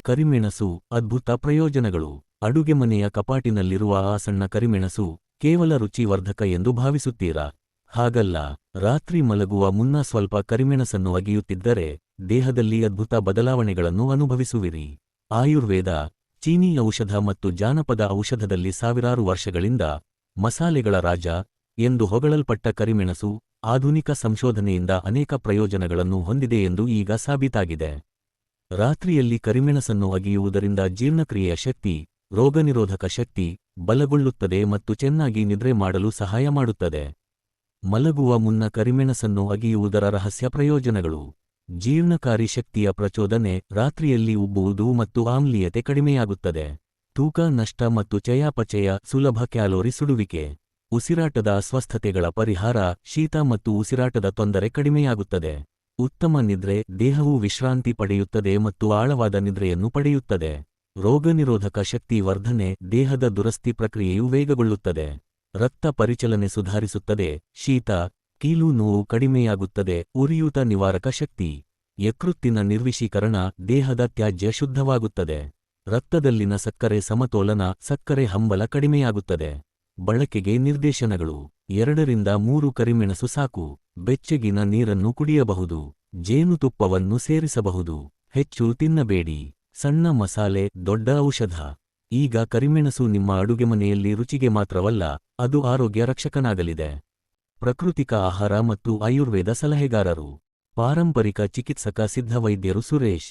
ಕರಿಮೆಣಸು ಅದ್ಭುತ ಪ್ರಯೋಜನಗಳು. ಅಡುಗೆಮನೆಯ ಕಪಾಟಿನಲ್ಲಿರುವ ಆ ಸಣ್ಣ ಕರಿಮೆಣಸು ಕೇವಲ ರುಚಿವರ್ಧಕ ಎಂದು ಭಾವಿಸುತ್ತೀರಾ? ಹಾಗಲ್ಲ. ರಾತ್ರಿ ಮಲಗುವ ಮುನ್ನ ಸ್ವಲ್ಪ ಕರಿಮೆಣಸನ್ನು ಅಗಿಯುತ್ತಿದ್ದರೆ ದೇಹದಲ್ಲಿ ಅದ್ಭುತ ಬದಲಾವಣೆಗಳನ್ನು ಅನುಭವಿಸುವಿರಿ. ಆಯುರ್ವೇದ, ಚೀನೀ ಔಷಧ ಮತ್ತು ಜಾನಪದ ಔಷಧದಲ್ಲಿ ಸಾವಿರಾರು ವರ್ಷಗಳಿಂದ ಮಸಾಲೆಗಳ ರಾಜ ಎಂದು ಹೊಗಳಲ್ಪಟ್ಟ ಕರಿಮೆಣಸು ಆಧುನಿಕ ಸಂಶೋಧನೆಯಿಂದ ಅನೇಕ ಪ್ರಯೋಜನಗಳನ್ನು ಹೊಂದಿದೆ ಎಂದು ಈಗ ಸಾಬೀತಾಗಿದೆ. ರಾತ್ರಿಯಲ್ಲಿ ಕರಿಮೆಣಸನ್ನು ಅಗಿಯುವುದರಿಂದ ಜೀರ್ಣಕ್ರಿಯೆಯ ಶಕ್ತಿ, ರೋಗನಿರೋಧಕ ಶಕ್ತಿ ಬಲಗೊಳ್ಳುತ್ತದೆ ಮತ್ತು ಚೆನ್ನಾಗಿ ನಿದ್ರೆ ಮಾಡಲು ಸಹಾಯ ಮಾಡುತ್ತದೆ. ಮಲಗುವ ಮುನ್ನ ಕರಿಮೆಣಸನ್ನು ಅಗಿಯುವುದರ ರಹಸ್ಯ ಪ್ರಯೋಜನಗಳು. ಜೀರ್ಣಕಾರಿ ಶಕ್ತಿಯ ಪ್ರಚೋದನೆ, ರಾತ್ರಿಯಲ್ಲಿ ಉಬ್ಬುವುದು ಮತ್ತು ಆಮ್ಲೀಯತೆ ಕಡಿಮೆಯಾಗುತ್ತದೆ. ತೂಕ ನಷ್ಟ ಮತ್ತು ಚಯಾಪಚಯ ಸುಲಭ, ಕ್ಯಾಲೋರಿ ಸುಡುವಿಕೆ. ಉಸಿರಾಟದ ಅಸ್ವಸ್ಥತೆಗಳ ಪರಿಹಾರ, ಶೀತ ಮತ್ತು ಉಸಿರಾಟದ ತೊಂದರೆ ಕಡಿಮೆಯಾಗುತ್ತದೆ. ಉತ್ತಮ ನಿದ್ರೆ, ದೇಹವು ವಿಶ್ರಾಂತಿ ಪಡೆಯುತ್ತದೆ ಮತ್ತು ಆಳವಾದ ನಿದ್ರೆಯನ್ನು ಪಡೆಯುತ್ತದೆ. ರೋಗನಿರೋಧಕ ಶಕ್ತಿ ವರ್ಧನೆ, ದೇಹದ ದುರಸ್ತಿ ಪ್ರಕ್ರಿಯೆಯು ವೇಗಗೊಳ್ಳುತ್ತದೆ. ರಕ್ತ ಪರಿಚಲನೆ ಸುಧಾರಿಸುತ್ತದೆ. ಶೀತ, ಕೀಲು ನೋವು ಕಡಿಮೆಯಾಗುತ್ತದೆ. ಉರಿಯೂತ ನಿವಾರಕ ಶಕ್ತಿ. ಯಕೃತ್ತಿನ ನಿರ್ವಿಷೀಕರಣ, ದೇಹದ ತ್ಯಾಜ್ಯ ಶುದ್ಧವಾಗುತ್ತದೆ. ರಕ್ತದಲ್ಲಿನ ಸಕ್ಕರೆ ಸಮತೋಲನ, ಸಕ್ಕರೆ ಹಂಬಲ ಕಡಿಮೆಯಾಗುತ್ತದೆ. ಬಳಕೆಗೆ ನಿರ್ದೇಶನಗಳು. 2 ರಿಂದ 3 ಕರಿಮೆಣಸು ಸಾಕು. ಬೆಚ್ಚಗಿನ ನೀರನ್ನು ಕುಡಿಯಬಹುದು. ಜೇನುತುಪ್ಪವನ್ನು ಸೇರಿಸಬಹುದು. ಹೆಚ್ಚು ತಿನ್ನಬೇಡಿ. ಸಣ್ಣ ಮಸಾಲೆ, ದೊಡ್ಡ ಔಷಧ. ಈಗ ಕರಿಮೆಣಸು ನಿಮ್ಮ ಅಡುಗೆಮನೆಯಲ್ಲಿ ರುಚಿಗೆ ಮಾತ್ರವಲ್ಲ, ಅದು ಆರೋಗ್ಯ ರಕ್ಷಕನಾಗಲಿದೆ. ಪ್ರಾಕೃತಿಕ ಆಹಾರ ಮತ್ತು ಆಯುರ್ವೇದ ಸಲಹೆಗಾರರು, ಪಾರಂಪರಿಕ ಚಿಕಿತ್ಸಕ ಸಿದ್ಧವೈದ್ಯರು ಸುರೇಶ್